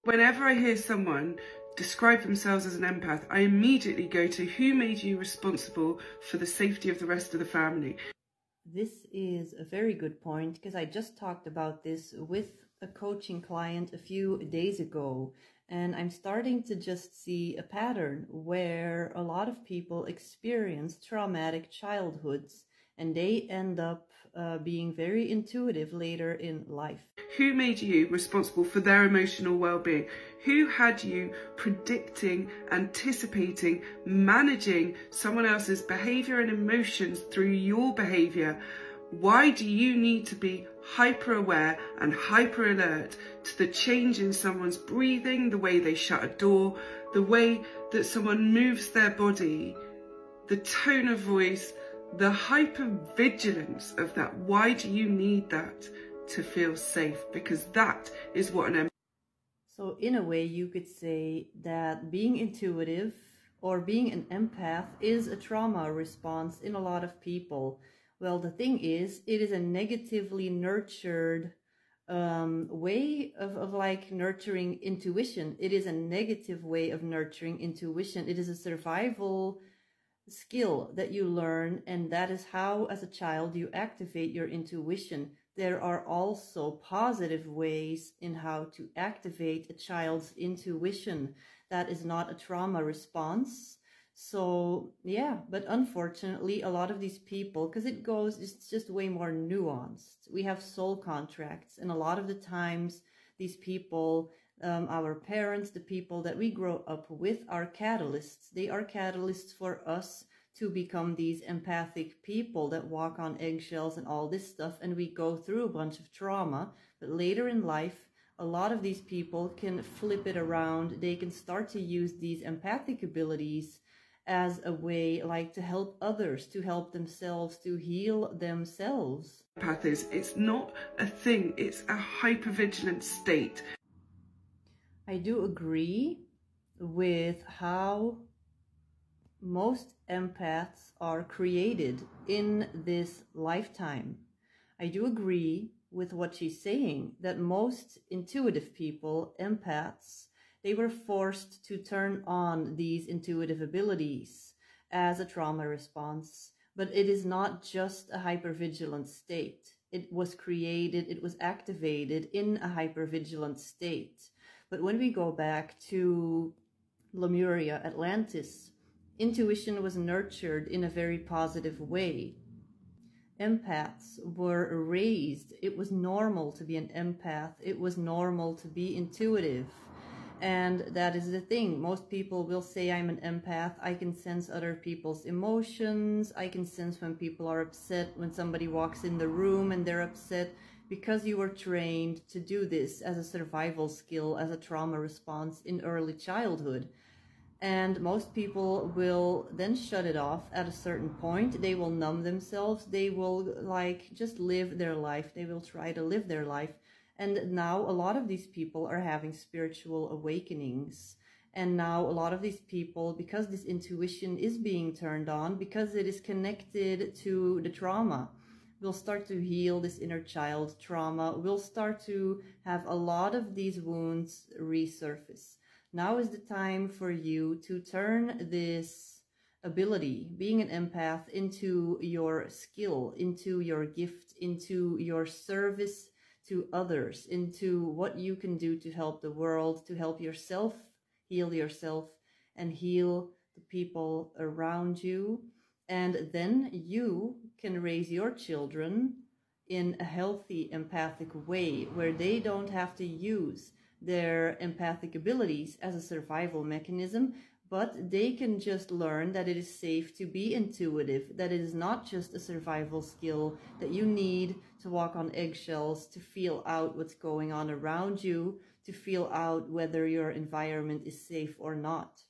Whenever I hear someone describe themselves as an empath, I immediately go to who made you responsible for the safety of the rest of the family. This is a very good point, because I just talked about this with a coaching client a few days ago, and I'm starting to just see a pattern where a lot of people experience traumatic childhoods and they end up being very intuitive later in life. Who made you responsible for their emotional well-being? Who had you predicting, anticipating, managing someone else's behavior and emotions through your behavior? Why do you need to be hyper aware and hyper alert to the change in someone's breathing, the way they shut a door, the way that someone moves their body, the tone of voice, the hypervigilance of that? Why do you need that to feel safe? Because that is what an So in a way, you could say that being intuitive or being an empath is a trauma response in a lot of people. Well, the thing is, it is a negatively nurtured way of like nurturing intuition. It is a negative way of nurturing intuition. It is a survival skill that you learn, and that is how, as a child, you activate your intuition. There are also positive ways in how to activate a child's intuition. That is not a trauma response. So yeah, but unfortunately, a lot of these people, because it's just way more nuanced. We have soul contracts, and a lot of the times these people, our parents, the people that we grow up with, are catalysts. They are catalysts for us to become these empathic people that walk on eggshells and all this stuff, and we go through a bunch of trauma. But later in life, a lot of these people can flip it around. They can start to use these empathic abilities as a way like to help others, to help themselves, to heal themselves. empath is. It's not a thing, it's a hypervigilant state. I do agree with how most empaths are created in this lifetime. I do agree with what she's saying, that most intuitive people, empaths, they were forced to turn on these intuitive abilities as a trauma response. But it is not just a hypervigilant state. It was created, it was activated in a hypervigilant state. But when we go back to Lemuria, Atlantis, intuition was nurtured in a very positive way. Empaths were raised. It was normal to be an empath. It was normal to be intuitive. And that is the thing. Most people will say, I'm an empath. I can sense other people's emotions. I can sense when people are upset, when somebody walks in the room and they're upset, because you were trained to do this as a survival skill, as a trauma response in early childhood. And most people will then shut it off at a certain point. They will numb themselves. They will like just live their life. They will try to live their life. And now a lot of these people are having spiritual awakenings. And now a lot of these people, because this intuition is being turned on, because it is connected to the trauma, will start to heal this inner child trauma. Will start to have a lot of these wounds resurface. Now is the time for you to turn this ability, being an empath, into your skill, into your gift, into your service to others, into what you can do to help the world, to help yourself, heal yourself, and heal the people around you. And then you can raise your children in a healthy, empathic way, where they don't have to use their empathic abilities as a survival mechanism, but they can just learn that it is safe to be intuitive, that it is not just a survival skill that you need to walk on eggshells, to feel out what's going on around you, to feel out whether your environment is safe or not.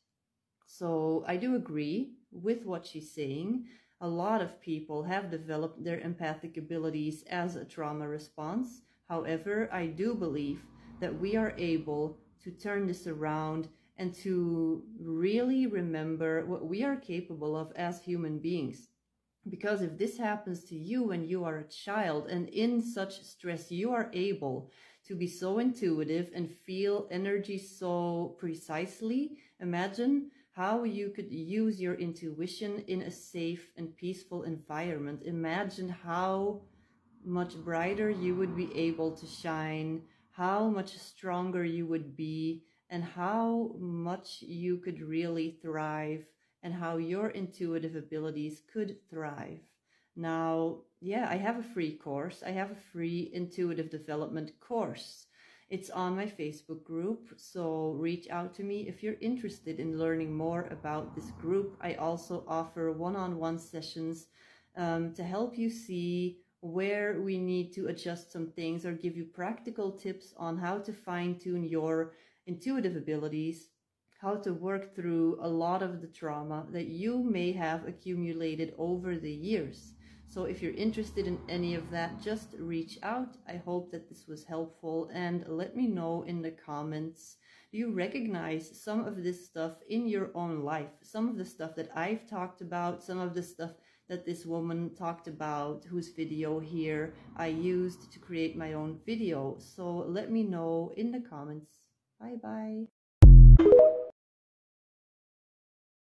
So I do agree with what she's saying. A lot of people have developed their empathic abilities as a trauma response. However, I do believe that we are able to turn this around and to really remember what we are capable of as human beings. Because if this happens to you when you are a child and in such stress, you are able to be so intuitive and feel energy so precisely. Imagine how you could use your intuition in a safe and peaceful environment. Imagine how much brighter you would be able to shine, how much stronger you would be, and how much you could really thrive, and how your intuitive abilities could thrive. Now, yeah, I have a free course. I have a free intuitive development course. It's on my Facebook group, so reach out to me if you're interested in learning more about this group. I also offer one-on-one sessions to help you see where we need to adjust some things or give you practical tips on how to fine-tune your intuitive abilities, how to work through a lot of the trauma that you may have accumulated over the years. So if you're interested in any of that, just reach out. I hope that this was helpful, and let me know in the comments, do you recognize some of this stuff in your own life? Some of the stuff that I've talked about, some of the stuff that this woman talked about, whose video here I used to create my own video. So let me know in the comments. Bye bye.